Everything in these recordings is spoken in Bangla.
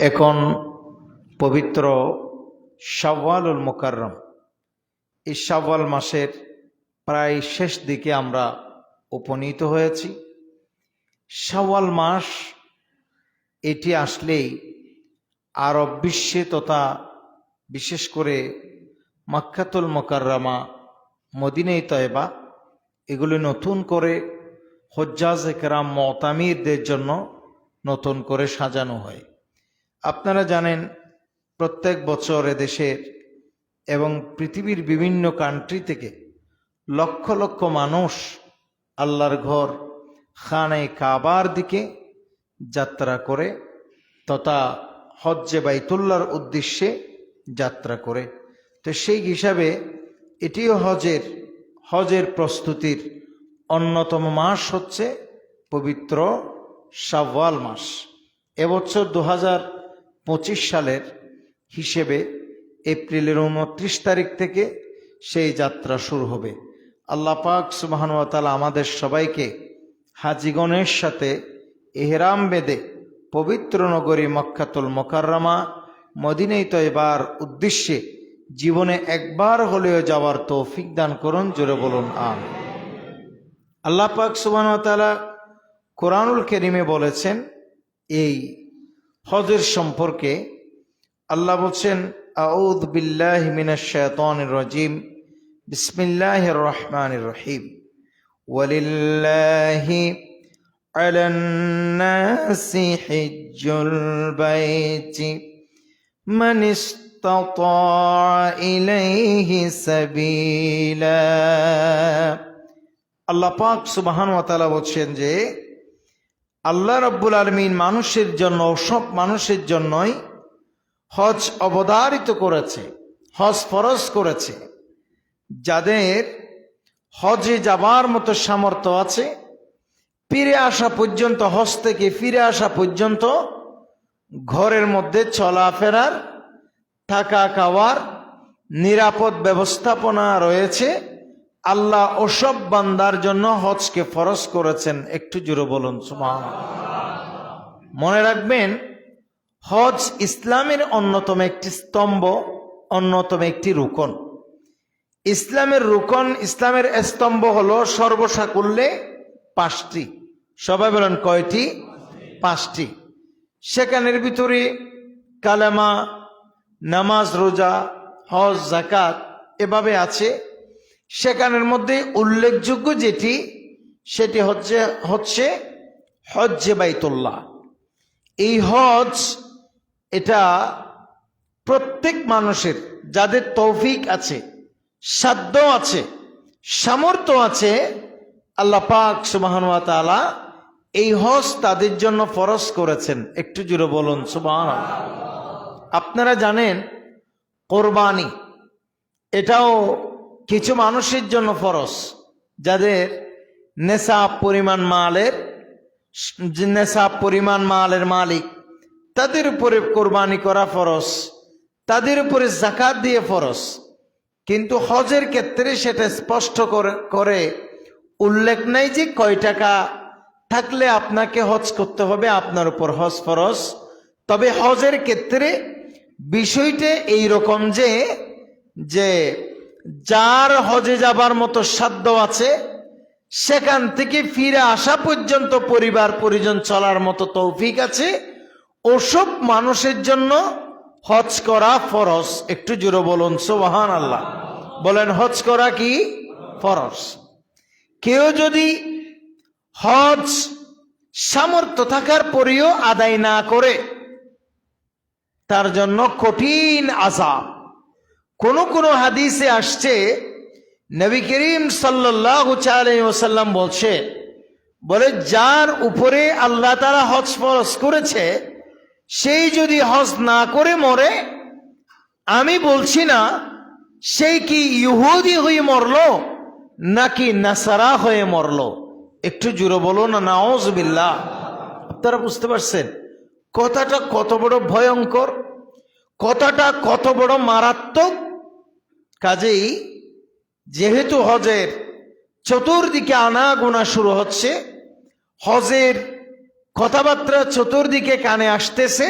এখন পবিত্র শাওয়ালুল মুকাররম, এই শাওয়াল মাসের প্রায় শেষ দিকে আমরা উপনীত হয়েছি। শাওয়াল মাস এটি আসলেই আরব বিশ্বে তথা বিশেষ করে মক্কাতুল মুকাররমা, মদিনায়ে তয়বা এগুলি নতুন করে হুজ্জাজে কেরাম মুতামিরদের জন্য নতুন করে সাজানো হয়। আপনারা জানেন প্রত্যেক বছর এদেশের এবং পৃথিবীর বিভিন্ন কান্ট্রি থেকে লক্ষ লক্ষ মানুষ আল্লাহর ঘর খানে কাবার দিকে যাত্রা করে তথা হজ্জে বাইতুল্লাহর উদ্দেশ্যে যাত্রা করে। তো সেই হিসাবে এটিও হজের প্রস্তুতির অন্যতম মাস হচ্ছে পবিত্র শাওয়াল মাস। এবছর 2025 সালের হিসেবে এপ্রিলের 29 তারিখ থেকে সেই যাত্রা শুরু হবে। আল্লাহ পাক সুবহানাহু ওয়া তাআলা আমাদের সবাইকে হাজিগণের সাথে ইহরাম বেঁধে পবিত্র নগরী মক্কাতুল মুকাররমা মদিনায়ে তয়বার উদ্দেশ্যে জীবনে একবার হলেও যাওয়ার তৌফিক দান করুন। জোরে বলুন আমিন। আল্লাহ পাক সুবহানাহু ওয়া তাআলা কোরআনুল কারীমে বলেছেন এই হজের সম্পর্কে। আল্লাহ বলছেন, আউযু বিল্লাহি মিনাশ শাইতানির রাজিম, বিসমিল্লাহির রহমানির রহিম। ওয়ালিল্লাহি আলান নাসি হিজ্জুল বাইতি মান ইসতাতা ইলাইহি সাবিলা। আল্লাহ পাক সুবহানাহু ওয়া তাআলা বলছেন যে আল্লাহ রাব্বুল আলামিন মানুষের জন্য, সব মানুষের জন্যই হজ অবধারিত করেছে, হজ ফরজ করেছে। যাদের হজে যাবার মতো সামর্থ্য আছে, ফিরে আসা পর্যন্ত, হজ থেকে ফিরে আসা পর্যন্ত ঘরের মধ্যে চলাফেরার, থাকা খাওয়ার নিরাপদ ব্যবস্থাপনা রয়েছে। আল্লাহ ওসব বান্দার জন্য হজকে ফরজ করেছেন। একটু জোরে বলুন সুবহানাল্লাহ। মনে রাখবেন, হজ ইসলামের অন্যতম একটি স্তম্ভ, অন্যতম একটি রুকন। ইসলামের রুকন, ইসলামের স্তম্ভ হলো সর্বসাকুল্যে 5টি। সবাই বলেন কয়টি? 5টি। সেখানের ভিতরে কালেমা, নামাজ, রোজা, হজ, যাকাত এভাবে আছে। সেখানের মধ্যে উল্লেখযোগ্য যেটি, সেটি হচ্ছে হজ্জে বাইতুল্লাহ। এই হজ, এটা প্রত্যেক মানুষের, যাদের তৌফিক আছে, সাধ্য আছে, সামর্থ্য আছে, আল্লাহ পাক সুবহানাহু ওয়া তাআলা এই হজ তাদের জন্য ফরজ করেছেন। একটু জোরে বলুন সুবহানাল্লাহ। আপনারা জানেন কোরবানি, এটাও কিছু মানুষের জন্য ফরজ, যাদের নেশাব পরিমাণ মালের মালিক, তাদের উপরে কোরবানি করা ফরজ, তাদের উপরে যাকাত দিয়ে ফরজ। কিন্তু হজের ক্ষেত্রে সেটা স্পষ্ট করে উল্লেখ নাই যে কয় টাকা থাকলে আপনাকে হজ করতে হবে, আপনার উপর হজ ফরজ। তবে হজের ক্ষেত্রে বিষয়টা এইরকম যে যার হজে যাবার মতো সাধ্য আছে, সেখান থেকে ফিরে আসা পর্যন্ত পরিবার পরিজন চলার মতো তৌফিক আছে, ওসব মানুষের জন্য হজ করা ফরজ। একটু জোরে বলুন সুবহানাল্লাহ। বলেন, হজ করা কি ফরজ? কেউ যদি হজ সামর্থ্য থাকার পরেও আদায় না করে, তার জন্য কঠিন আযাব। কোন হাদিসে আসছে, নবী করিম সাল্লাল্লাহু আলাইহি ওয়াসাল্লাম বলে যার উপরে আল্লাহ তাআলা হজ ফরজ করেছে, সেই যদি হজ না করে মরে, আমি বলছি না সেই কি ইহুদি হয়ে মরলো নাকি নাসারা হয়ে মরলো। একটু জোরে বলুন না নাউযুবিল্লাহ। আপনারা বুঝতে পারছেন কথাটা কত বড় ভয়ঙ্কর, কথাটা কত বড় মারাত্মক। কাজেই যেহেতু হজের চতুর্দিকে আনাগোনা শুরু হচ্ছে, হজের কথাবার্তা চতুর্দিকে কানে আসতেছে,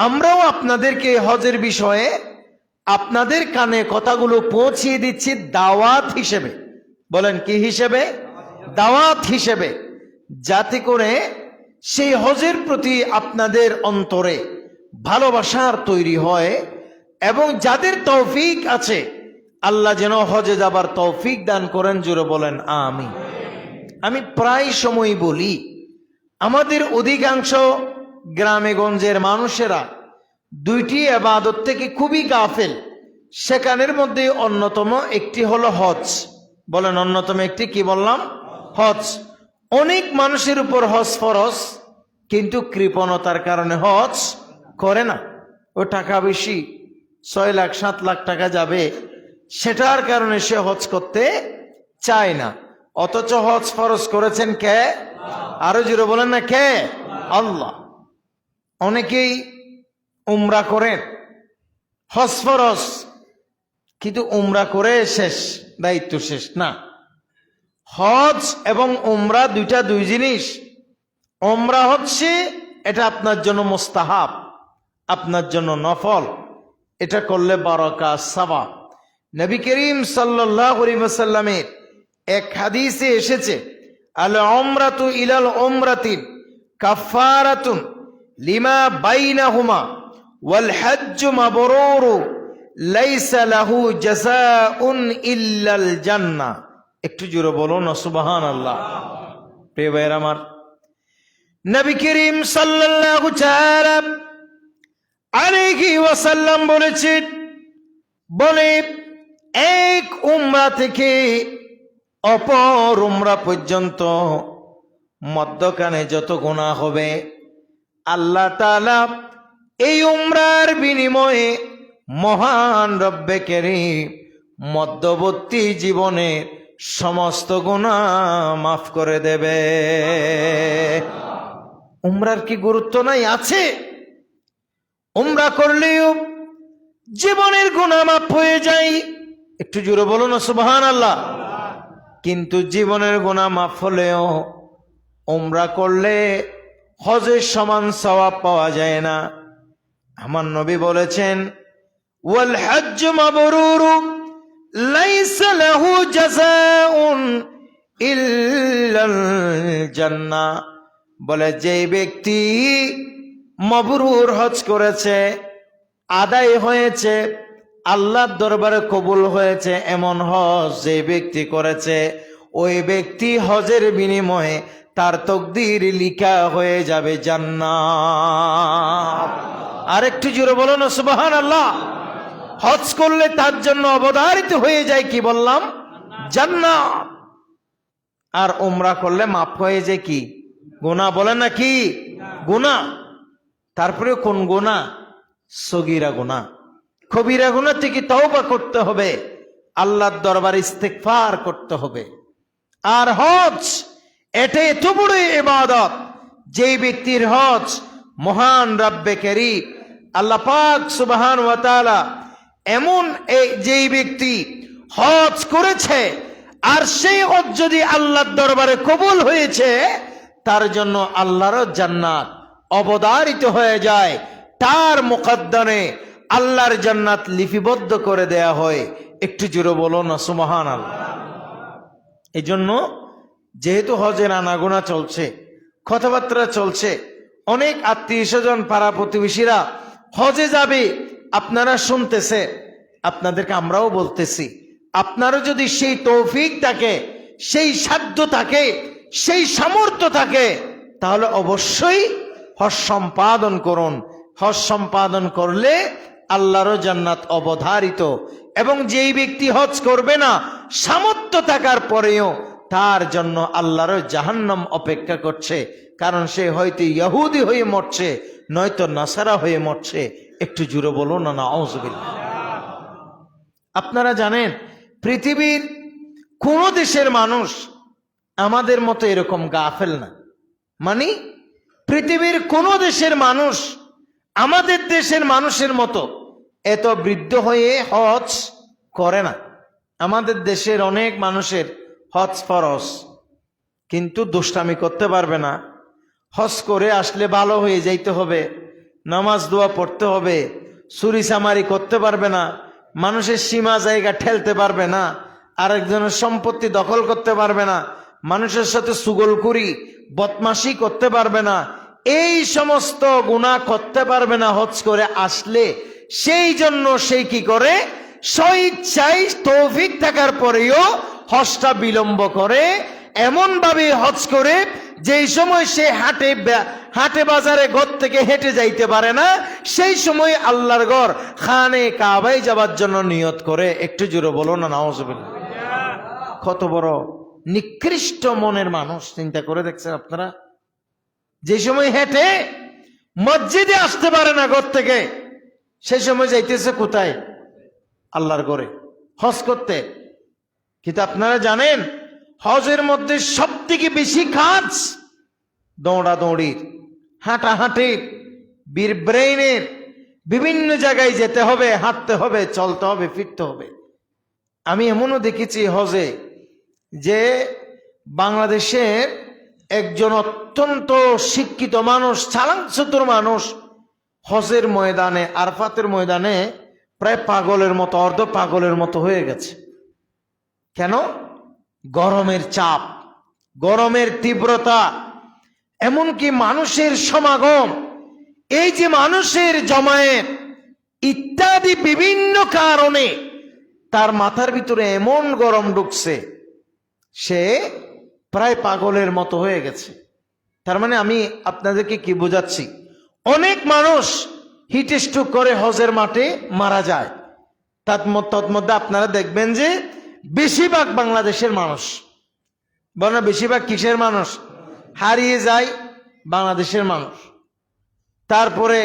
আমরাও আপনাদেরকে হজের বিষয়ে আপনাদের কানে কথাগুলো পৌঁছিয়ে দিচ্ছি দাওয়াত হিসেবে। বলেন কি হিসেবে? দাওয়াত হিসেবে, যাতে করে সেই হজের প্রতি আপনাদের অন্তরে ভালোবাসার তৈরি হয়, এবং যাদের তৌফিক আছে আল্লাহ যেন হজে যাবার তৌফিক দান করেন। জোরে বলেন আমিন। আমি প্রায় সময় বলি, আমাদের অধিকাংশ গ্রামে গঞ্জের মানুষেরা দুইটি ইবাদত থেকে খুবই গাফেল। সেখানের মধ্যে অন্যতম একটি হলো হজ। বলেন অন্যতম একটি কি বললাম? হজ। অনেক মানুষের উপর হজ ফরজ, কিন্তু কৃপণতার কারণে হজ করে না। ও টাকা বেশি, 6 লাখ 7 লাখ টাকা যাবে, সেটার কারণে সে হজ করতে চায় না। অথচ হজ ফরজ করেছেন কে? আরো জোরে বলেন না কে? আল্লাহ। অনেকেই উমরা করেন, হজ ফরজ, কিন্তু উমরা করে শেষ, দায়িত্ব শেষ না। হজ এবং উমরা দুই জিনিস। উমরা হচ্ছে এটা আপনার জন্য মুস্তাহাব, আপনার জন্য নফল, এটা করলে বারাকা সাওয়াব। নবী করিম সাল্লাল্লাহু আলাইহি ওয়াসাল্লামের এক হাদিসে এসেছে, আল উমরাতু ইলাল উমরাতি কাফারাতুন লিমা বাইনাহুমা ওয়াল হজ্জু মাবরুরু লাইসা লাহু জাযাউন ইল্লাল জান্নাহ। একটু জোরে বলুন সুবহানাল্লাহ। প্রিয় ভাইরা আমার, নবী করিম সাল্লাল্লাহু তাআলা আলাইহি ওয়াসাল্লাম বলেছেন, বলে এক উমরা থেকে অপর উমরা পর্যন্ত মধ্যখানে যত গুনাহ হবে, আল্লাহ তাআলা এই উমরার বিনিময়ে মহান রব্বে কারীম মধ্যবর্তী জীবনে সমস্ত গুনাহ মাফ করে দেবে। উমরার কি গুরুত্ব নাই? আছে। উমরা করলেও জীবনের গুনাহ মাফ হয়ে যায়। একটু জোরে বলুন সুবহানাল্লাহ। কিন্তু জীবনের গুনাহ মাফ হলেও উমরা করলে হজের সমান সওয়াব পাওয়া যায় না। আমার নবী বলেছেন, ওয়াল হজ্জু মাবরুরু লাইসা লাহু জাযাউন ইল্লাল জান্নাহ। বলে যে ব্যক্তি মাবরুর হজ করেছে, আদায় হয়েছে, আল্লাহর দরবারে কবুল হয়েছে, এমন হজ যে ব্যক্তি করেছে, ওই ব্যক্তি হজের বিনিময়ে তার তকদির লিখা হয়ে যাবে জান্নাত। আরেকটু জোরে বলুন সুবহানাল্লাহ। হজ করলে তার জন্য অবধারিত হয়ে যায় কি বললাম? জান্নাত। আর উমরা করলে মাফ হয়ে যায় কি? গুনাহ। বলেন না কি? গুনাহ। তারপরে কোন গুনাহ? সগীরা গুনাহ। কবিরা গুনাহ থেকে তওবা করতে হবে, আল্লাহর দরবারে ইস্তেগফার করতে হবে। আর হজ এটা এত বড় ইবাদত, যেই ব্যক্তির হজ মহান রব্বে কারীম আল্লাহ পাক সুবহানাহু ওয়া তাআলা এমন যেই ব্যক্তি হজ করেছে, আর সেই হজ যদি আল্লাহর দরবারে কবুল হয়েছে, তার জন্য আল্লাহর জান্নাত অবধারিত হয়ে যায়। তার মুকদ্দমে আল্লাহর জান্নাত লিপিবদ্ধ করে দেয়া হয়। একটু জোরে বলো না সুবহানাল্লাহ। এই জন্য যেহেতু হজের আনাগোনা চলছে, কথাবার্তা চলছে, অনেক আত্মীয় স্বজন পাড়া প্রতিবেশীরা হজে যাবে, আপনারা শুনতেছে, আপনাদেরকে আমরাও বলতেছি, আপনারও যদি সেই তৌফিক থাকে, সেই সাধ্য থাকে, সেই সামর্থ্য থাকে, তাহলে অবশ্যই হজ সম্পাদন করুন। হজ সম্পাদন করলে আল্লাহরও জান্নাত অবধারিত। এবং যেই ব্যক্তি হজ করবে না, সামর্থ্য থাকার পরেও তার জন্য আল্লাহর জাহান্নাম অপেক্ষা করছে, কারণ সে হয়তো ইহুদি হয়ে মরছে, নয়তো নাসারা হয়ে মরছে। একটু জোরে বলুন না নাউযুবিল্লাহ। আপনারা জানেন, পৃথিবীর কোন দেশের মানুষ আমাদের মতো এরকম গাফেল না। মানে পৃথিবীর কোন দেশের মানুষ আমাদের দেশের মানুষের মতো এত বৃদ্ধ হয়ে হজ করে না। আমাদের দেশের অনেক মানুষের হজ ফরজ, কিন্তু দুষ্টামি করতে পারবে না। হজ করে আসলে ভালো হয়ে যাইতে হবে, নামাজ দোয়া পড়তে হবে, চুরি চামারি করতে পারবে না, মানুষের সীমা জায়গা ঠেলতে পারবে না, আরেকজনের সম্পত্তি দখল করতে পারবে না, মানুষের সাথে সুগলখুরি বদমাশি করতে পারবে না, এই সমস্ত গুনাহ করতে পারবে না হজ করে আসলে। সেই জন্য সেই কি করে, স্বইচ্ছায় তৌফিক থাকার পরেও হজটা বিলম্ব করে, এমন ভাবে হজ করে যেই সময় সে হাটে বাজারে ঘর থেকে হেঁটে যাইতে পারে না, সেই সময় আল্লাহর ঘর খানে কাবায় যাবার জন্য নিয়ত করে। একটু জোরে বলো না নাউজুবিল্লাহ। কত বড় নিকৃষ্ট মনের মানুষ, চিন্তা করে দেখছেন আপনারা? যে সময় হেঁটে মসজিদে আসতে পারে না ঘর থেকে, সেই সময় যাইতেছে কোথায়? আল্লাহর ঘরে হজ করতে। কিন্তু আপনারা জানেন হজের মধ্যে সব থেকে বেশি কাজ দৌড়াদৌড়ির, হাঁটাহাঁটির, বীর ব্রেইনের, বিভিন্ন জায়গায় যেতে হবে, হাঁটতে হবে, চলতে হবে, ফিরতে হবে। আমি এমনও দেখেছি হজে যে বাংলাদেশের একজন অত্যন্ত শিক্ষিত মানুষ, চালাক চতুর মানুষ, হজের ময়দানে, আরফাতের ময়দানে প্রায় পাগলের মতো, অর্ধ পাগলের মতো হয়ে গেছে। কেন? গরমের চাপ, গরমের তীব্রতা, এমনকি মানুষের সমাগম, এই যে মানুষের জমায়েত ইত্যাদি বিভিন্ন কারণে তার মাথার ভিতরে এমন গরম ঢুকছে, সে প্রায় পাগলের মতো হয়ে গেছে। তার মানে আমি আপনাদেরকে কি বোঝাচ্ছি, অনেক মানুষ হিট স্ট্রোক করে হজের মাঠে মারা যায়। তন্মধ্যে আপনারা দেখবেন যে বেশিরভাগ বাংলাদেশের মানুষ, বলেন বেশিরভাগ কিসের মানুষ হারিয়ে যায়? বাংলাদেশের মানুষ। তারপরে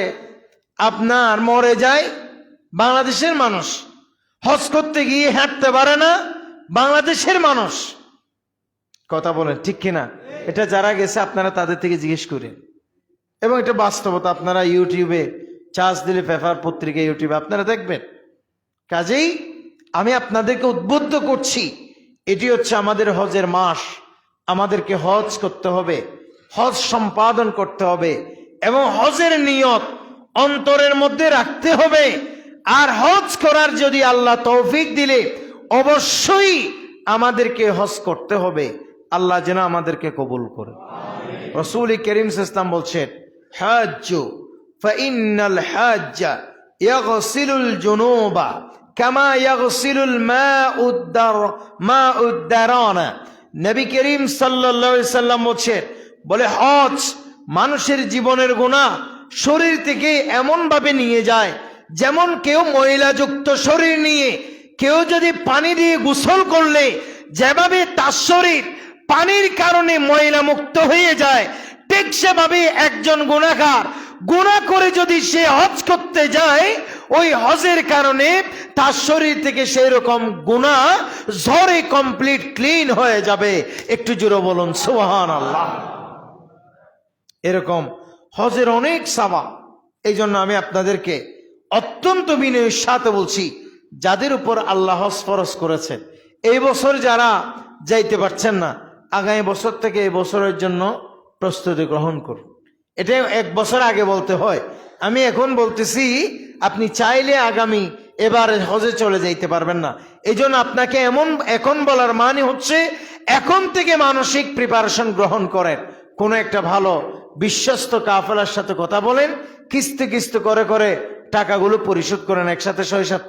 আপনার মরে যায় বাংলাদেশের মানুষ। হজ করতে গিয়ে হাঁটতে পারে না বাংলাদেশের মানুষ। কথা বলেন ঠিক কিনা? এটা যারা গেছে আপনারা তাদের থেকে জিজ্ঞেস করেন, এবং এটা বাস্তবতা। আপনারা ইউটিউবে চার্জ দিলে, পেপার পত্রিকা ইউটিউবে আপনারা দেখবেন। কাজেই আমি আপনাদেরকে উদ্বুদ্ধ করছি, এটি হচ্ছে আমাদের হজের মাস, আমাদেরকে হজ করতে হবে, হজ সম্পাদন করতে হবে, এবং হজের নিয়ত অন্তরের মধ্যে রাখতে হবে। আর হজ করার যদি আল্লাহ তৌফিক দিলে অবশ্যই আমাদেরকে হজ করতে হবে। আল্লাহ যেন আমাদেরকে কবুল করে। রাসূল করিম সাল্লাল্লাহু আলাইহি ওয়াসাল্লাম বলছেন, হাজ্জু ফাইন্নাল হাজ্জা ইয়াগসিলুল জুনুবা কামা ইয়াগসিলুল মাউদ দারানা। নবী করিম সাল্লাল্লাহু আলাইহি ওয়াসাল্লাম বলে হজ মানুষের জীবনের গুনাহ শরীর থেকে এমন ভাবে নিয়ে যায়, যেমন কেউ ময়লাযুক্ত শরীর নিয়ে কেউ যদি পানি দিয়ে গোসল করলে যেভাবে তার শরীর পানির কারণে ময়লা মুক্ত হয়ে যায়, ঠিক সেভাবে একজন গুনাহগার গুনাহ করে যদি সে হজ করতে যায়, ওই হজের কারণে তার শরীর থেকে সেই রকম গুনাহ ঝরে কমপ্লিট ক্লিন হয়ে যাবে। একটু জোরে বলুন সুবহানাল্লাহ। এরকম হজের অনেক সওয়াব। এই জন্য আমি আপনাদেরকে অত্যন্ত বিনয়ের সাথে বলছি, যাদের উপর আল্লাহ হজ ফরজ করেছেন, এই বছর যারা যাইতে পারছেন না, আগামী বছর থেকে এই বছরের জন্য প্রস্তুতি গ্রহণ করুন। এটা এক বছর আগে বলতে হয়, আমি এখন বলতেছি। আপনি চাইলে আগামী এবার হজে চলে যাইতে পারবেন না। এই জন্য আপনাকে এখন বলার মানে হচ্ছে এখন থেকে মানসিক প্রিপারেশন গ্রহণ করেন। কোনো একটা ভালো বিশ্বস্ত কাফেলার সাথে কথা বলেন, কিস্তি কিস্তি করে করে টাকাগুলো পরিশোধ করেন। একসাথে 6-7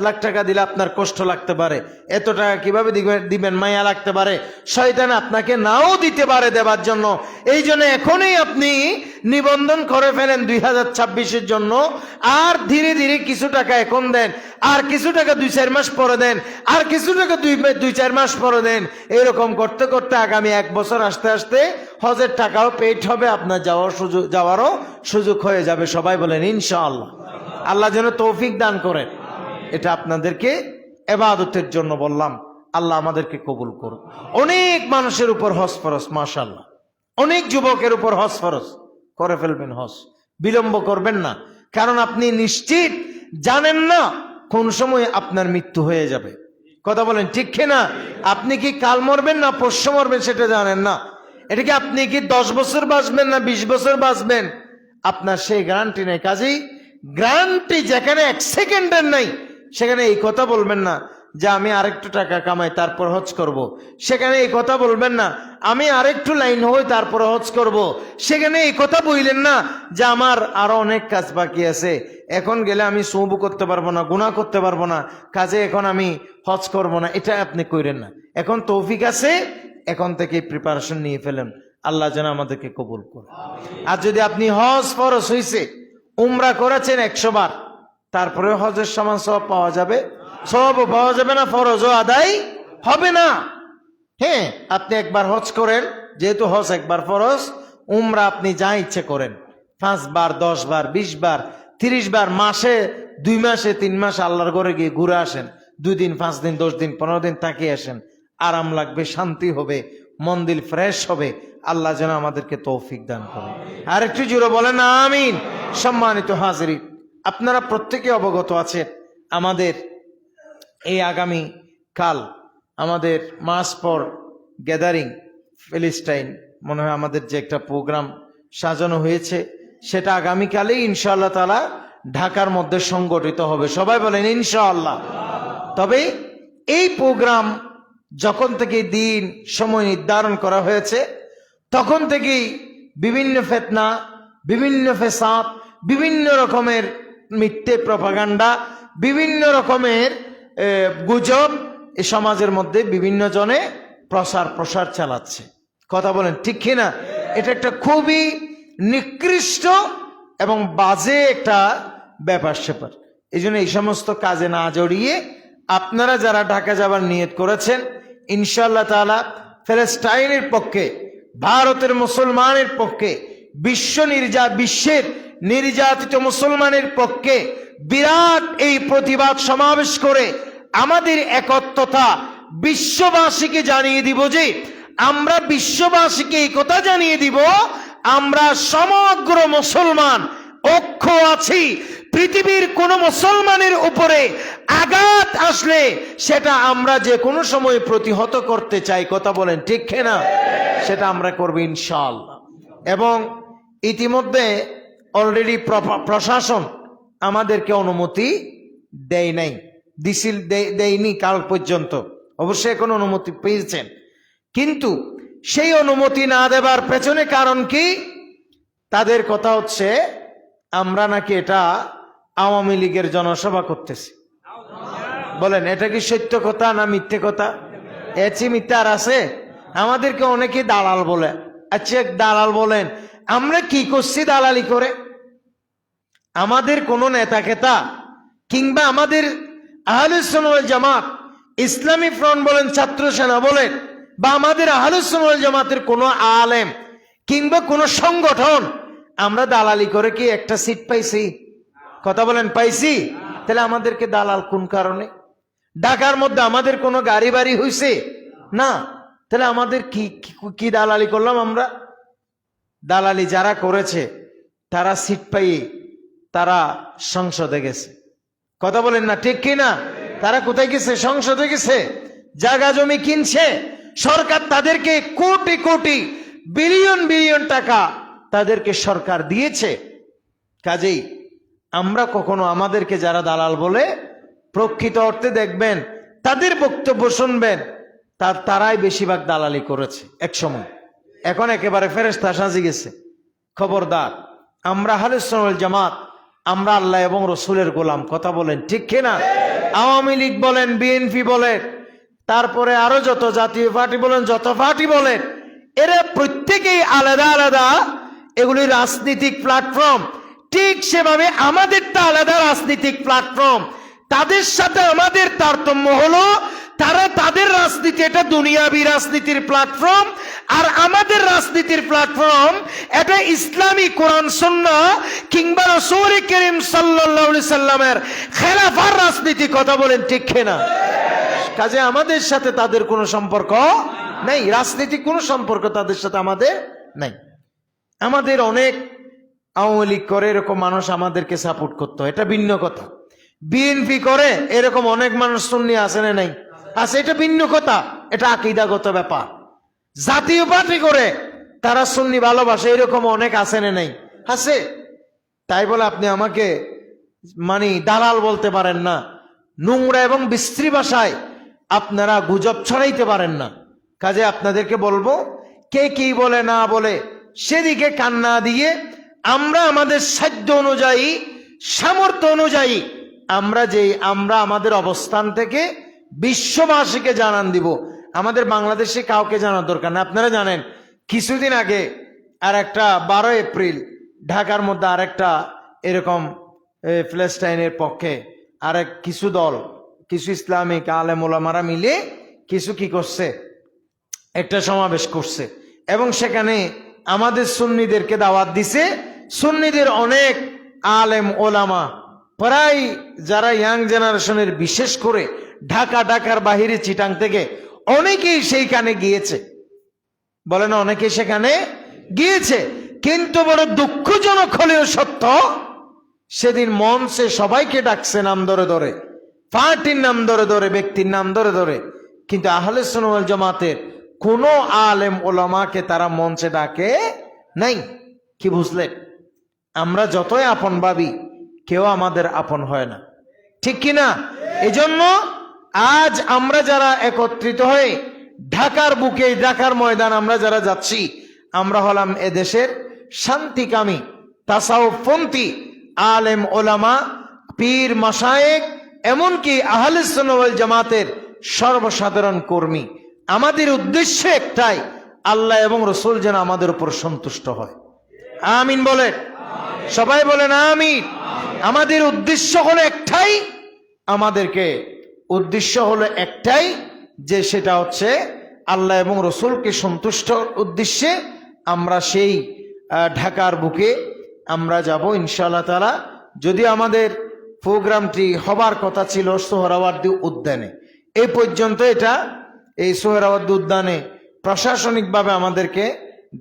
লাখ টাকা দিলে আপনার কষ্ট লাগতে পারে, এত টাকা কিভাবে দিবেন, মায়া লাগতে পারে, শয়তান আপনাকে নাও দিতে পারে দেবার জন্য। এই জন্য এখনই আপনি নিবন্ধন করে ফেলেন 2026-এর জন্য, আর ধীরে ধীরে কিছু টাকা এখন দেন, আর কিছু টাকা 2-4 মাস পরে দেন, আর কিছু টাকা 2-4 মাস পরে দেন। এরকম করতে করতে আগামী 1 বছর আসতে আসতে হজের টাকাও পেইড হবে, আপনার যাওয়ারও সুযোগ হয়ে যাবে। সবাই বলেন ইনশাআল্লাহ। আল্লাহ যেন তৌফিক দান করেন। এটা আপনাদেরকে ইবাদতের জন্য বললাম, আল্লাহ আমাদেরকে কবুল করুন। অনেক মানুষের উপর হজ ফরজ, মাশাআল্লাহ, অনেক যুবকের উপর হজ ফরজ। করে ফেলবেন হজ, বিলম্ব করবেন না, কারণ আপনি নিশ্চিত জানেন না কোন সময় আপনার মৃত্যু হয়ে যাবে। কথা বলেন ঠিক কিনা? আপনি কি কাল মরবেন না পরশু মরবেন সেটা জানেন না। এটাকে আপনি কি 10 বছর বাঁচবেন না 20 বছর বাঁচবেন, আপনার সেই গ্যারান্টি নেই। কাজেই গ্যারান্টি যেখানে 1 সেকেন্ডের নাই, সেখানে এই কথা বলবেন না যে আমি আরেকটু টাকা কামাই তারপর হজ করব। সেখানে এই কথা বলবেন না আমি আরেকটু লাইন হই তারপর হজ করব। সেখানে এই কথা বললেন না যে আমার আরো অনেক কাজ বাকি আছে, এখন গেলে আমি সৌবু করতে পারবো না, গুনাহ করতে পারবো না, কাজে এখন আমি হজ করব না। এটা আপনি কইরেন না। এখন তৌফিক আছে, এখন থেকে প্রিপারেশন নিয়ে ফেলেন। আল্লাহ যেন আমাদেরকে কবুল করে। আর যদি আপনি হজ ফরজ হইছে, উমরা করেছেন 100 বার, তারপরে হজের সমান সওয়াব পাওয়া যাবে? সওয়াবও পাওয়া যাবে না, ফরজও আদায় হবে না। হ্যাঁ, আপনি একবার হজ করেন, যেহেতু হজ একবার ফরজ, উমরা আপনি যা ইচ্ছে করেন, 5 বার 10 বার 20 বার 30 বার, মাসে 2 মাসে 3 মাস আল্লাহর ঘরে গিয়ে ঘুরে আসেন, 2 দিন 5 দিন 10 দিন 15 দিন তাকিয়ে আসেন, আরাম লাগবে, শান্তি হবে, মন দিল ফ্রেশ হবে। আল্লাহ যেন আমাদেরকে তৌফিক দান করে। আর একটু জোরে বলেন আমিন। সম্মানিত হাজিরিন, আপনারা প্রত্যেকে অবগত আছেন আমাদের এই আগামী কাল আমাদের মাস পর গ্যাদারিং ফিলিস্টাইন, মনে হয় আমাদের যে একটা প্রোগ্রাম সাজানো হয়েছে, সেটা আগামীকালেই ইনশাআল্লাহ তাআলা ঢাকার মধ্যে সংগঠিত হবে। সবাই বলেন ইনশাআল্লাহ। তবে এই প্রোগ্রাম যখন থেকে দিন সময় নির্ধারণ করা হয়েছে, তখন থেকেই বিভিন্ন ফিতনা, বিভিন্ন ফেসাদ, বিভিন্ন রকমের মিথ্যে প্রপাগান্ডা, বিভিন্ন রকমের গুজব এই সমাজের মধ্যে বিভিন্ন জনে প্রসার চালাচ্ছে। কথা বলেন ঠিক কিনা? এটা একটা খুবই নিকৃষ্ট এবং বাজে একটা ব্যাপার স্যাপার। এই জন্য এই সমস্ত কাজে না জড়িয়ে আপনারা যারা ঢাকা যাবার নিয়ত করেছেন, ইনশাআল্লাহ তাআলা ফিলিস্তিনের পক্ষে, ভারতের মুসলমানের পক্ষে, বিশ্বের নির্যাতিত মুসলমানের পক্ষে বিরাট এই প্রতিবাদ সমাবেশ করে আমাদের একত্রতা বিশ্ববাসীকে জানিয়ে দিব যে আমরা বিশ্ববাসীকে এই কথা জানিয়ে দিব আমরা সমগ্র মুসলমান ঐক্য আছি। পৃথিবীর কোন মুসলমানের উপরে আঘাত আসলে সেটা আমরা যে কোনো সময় প্রতিহত করতে চাই। কথা বলেন ঠিক কিনা? সেটা আমরা করব ইনশাআল্লাহ। এবং ইতিমধ্যে অলরেডি প্রশাসন আমাদেরকে অনুমতি দেয়নি কাল পর্যন্ত, অবশ্যই এখন অনুমতি পেয়েছেন, কিন্তু সেই অনুমতি না দেবার পেছনে কারণ কি? তাদের কথা হচ্ছে আমরা নাকি এটা আওয়ামী লীগের জনসভা করতেছি। বলেন এটা কি সত্য কথা না মিথ্যে কথা? এচি মিথ্যা আর আছে? আমাদেরকে অনেকে দালাল বলে। আচ্ছা দালাল বলেন, আমরা কি করছি দালালি করে? আমাদের কোন নেতা খেতা কিংবা আমাদের আহলুস সুন্নাহ ওয়াল জামাত, ইসলামী ফ্রন্ট বলেন, ছাত্র সেনা বলেন, বা আমাদের আহলুস সুন্নাহ ওয়াল জামাতের কোন আলেম কিংবা কোন সংগঠন আমরা দালালি করে কি একটা সিট পাইছি? কথা বলেন পাইছি? তাহলে আমাদেরকে দালাল কোন কারণে? ঢাকার মধ্যে আমাদের কোনো গাড়ি বাড়ি হইছে না, তাহলে আমাদের কি দালালি করলাম আমরা? দালালি যারা করেছে তারা সিট পাইয়ে তারা সংসদে গেছে। কথা বলেন না ঠিক কিনা? তারা কোথায় গেছে? সংসদে গেছে। জায়গা জমি কিনছে, সরকার তাদেরকে কোটি কোটি বিলিয়ন টাকা তাদেরকে সরকার দিয়েছে। কাজেই আমরা কখনো আমাদেরকে যারা দালাল বলে, প্রকৃত অর্থে দেখবেন তাদের বক্তব্য শুনবেন, তারাই বেশিরভাগ দালালি করেছে এক সময়। এখন একেবারে ফেরেশতা সাজি গেছে। খবরদার, আমরা আহলে সুন্নাহ ওয়াল জামাত, আমরা আল্লাহ এবং রসুলের গোলাম। কথা বলেন ঠিক কিনা? আওয়ামী লীগ বলেন, বিএনপি বলেন, তারপরে আরো যত জাতীয় পার্টি বলেন, যত পার্টি বলেন, এরা প্রত্যেকেই আলাদা আলাদা এগুলি রাজনৈতিক প্ল্যাটফর্ম। ঠিক সেভাবে আমাদেরটা আলাদা রাজনৈতিক প্ল্যাটফর্ম। তাদের সাথে আমাদের তারতম্য হলো তারা তাদের রাজনীতি এটা দুনিয়াবি রাজনীতির প্ল্যাটফর্ম, আর আমাদের রাজনীতির প্ল্যাটফর্ম এটা ইসলামী কোরআন সুন্নাহ কিংবা রাসূল করিম সাল্লাল্লাহু আলাইহি সাল্লামের খেলাফার রাজনীতি। কথা বলেন ঠিক কিনা? কাজে আমাদের সাথে তাদের কোনো সম্পর্ক নেই, রাজনীতিক কোনো সম্পর্ক তাদের সাথে আমাদের নাই। আমাদের অনেক আওয়ামী লীগ করে এরকম মানুষ আমাদেরকে সাপোর্ট করতো, এটা ভিন্ন কথা। বিএনপি করে এরকম অনেক মানুষ সুন্নি আছে না নাই? আছে, এটা ভিন্ন কথা, এটা আকীদাগত ব্যাপার। জাতীয় পার্টি করে তারা সুন্নি ভালোবাসে এরকম অনেক আছে না নাই? আছে। তাই বলে আপনি আমাকে মানে দালাল বলতে পারেন না। নোংরা এবং বিশ্রী ভাষায় আপনারা গুজব ছড়াইতে পারেন না। কাজে আপনাদেরকে বলবো, কে কি বলে না বলে সেদিকে কান না দিয়ে আমরা আমাদের সাধ্য অনুযায়ী, সামর্থ্য অনুযায়ী আমরা আমাদের অবস্থান থেকে বিশ্ববাসীকে জানান দিব। আমাদের বাংলাদেশে কাউকে জানার দরকার না। আপনারা জানেন কিছুদিন আগে আর একটা 12 এপ্রিল ঢাকার মধ্যে আরেকটা এরকম ফিলিস্তিনের পক্ষে আরেক কিছু দল, কিছু ইসলামিক আলেম ওলামারা মিলে কিছু কি করছে, একটা সমাবেশ করছে এবং সেখানে আমাদের সুন্নিদেরকে দাওয়াত দিছে। সুন্নিদের অনেক আলেম ওলামা প্রায় যারা ইয়াং জেনারেশনের, বিশেষ করে ঢাকার বাহিরে চিটাং থেকে অনেকেই সেইখানে গিয়েছে। বলে না, অনেকেই সেখানে গিয়েছে। কিন্তু বড় দুঃখজনক হলেও সত্য, সেদিন মঞ্চে সবাইকে ডাকছে নাম ধরে ধরে, পার্টির নাম ধরে ধরে, ব্যক্তির নাম ধরে ধরে, কিন্তু আহলে সুন্নাত ওয়াল জামাতের কোন আলেম ওলামাকে তারা মঞ্চে ডাকে নাই। কি বুঝলেন? আমরা যতই আপন ভাবি, কেউ আমাদের আপন হয় না, ঠিক কিনা? এজন্য আজ আমরা যারা একত্রিত হয়ে ঢাকার বুকে, ঢাকার ময়দান আমরা যারা যাচ্ছি, আমরা হলাম এদেশের শান্তিকামী, তাসাউফপন্থী আলেম ওলামা, পীর মাশায়েখ, এমনকি আহলে সুন্নাত ওয়াল জামাতের সর্বসাধারণ কর্মী। আমাদের উদ্দেশ্য একটাই, আল্লাহ এবং রসুল যেন আমাদের উপর সন্তুষ্ট হয়। আমিন বলেন, সবাই বলেন আমিন। আমাদের উদ্দেশ্য হলো একটাই, উদ্দেশ্য হলো একটাই, যে সেটা হচ্ছে আল্লাহ এবং রসুলকে সন্তুষ্ট উদ্দেশ্যে আমরা সেই ঢাকার বুকে আমরা যাব ইনশাআল্লাহ তাআলা। যদি আমাদের প্রোগ্রামটি হবার কথা ছিল সোহরাওয়ার্দী উদ্যানে, এই পর্যন্ত এটা এই সোহরাওয়ার্দী উদ্যানে প্রশাসনিকভাবে আমাদেরকে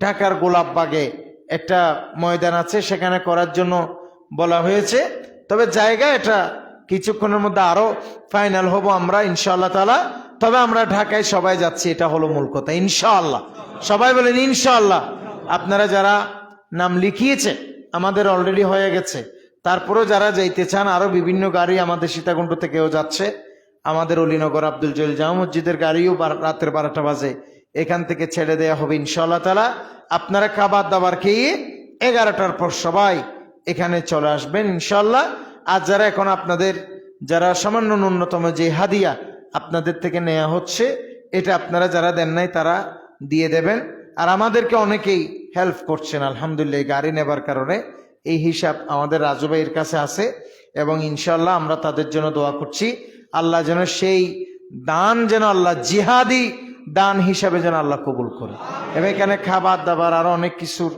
ঢাকার গোলাপবাগে একটা ময়দান আছে, সেখানে করার জন্য বলা হয়েছে। তবে জায়গা এটা কিছুক্ষণের মধ্যে আরো ফাইনাল হব আমরা ইনশাআল্লাহ তাআলা। তবে আমরা ঢাকায় সবাই যাচ্ছি, এটা হলো মূল কথা ইনশাআল্লাহ। সবাই বলেন ইনশাআল্লাহ। আপনারা যারা নাম লিখিয়েছে আমাদের অলরেডি হয়ে গেছে, তারপরেও যারা যাইতে চান, আরো বিভিন্ন গাড়ি আমাদের সীতাকুণ্ড থেকেও যাচ্ছে, আমাদের অলিনগর আব্দুল জলিল জামা মসজিদের গাড়িও রাতের 12টা বাজে এখান থেকে ছেড়ে দেয়া হবে ইনশাআল্লাহ তাআলা। আপনারা খাবার দাবার খেয়ে 11টার পর সবাই এখানে চলে আসবেন ইনশাআল্লাহ। আর যারা এখন আপনাদের যারা সামান্য ন্যূনতম যে হাদিয়া আপনাদের থেকে নেওয়া হচ্ছে, এটা আপনারা যারা দেন নাই তারা দিয়ে দেবেন। আর আমাদেরকে অনেকেই হেল্প করছেন আলহামদুলিল্লাহ, এই গাড়ি নেবার কারণে। এই হিসাব আমাদের রাজু ভাইয়ের কাছে আছে এবং ইনশাআল্লাহ আমরা তাদের জন্য দোয়া করছি। আল্লাহ যেন সেই দান আল্লাহ জিহাদি দান হিসাবে যেন আল্লাহ কবুল করে। এবং এখানে খাবার দাবার আরো অনেক কিছুর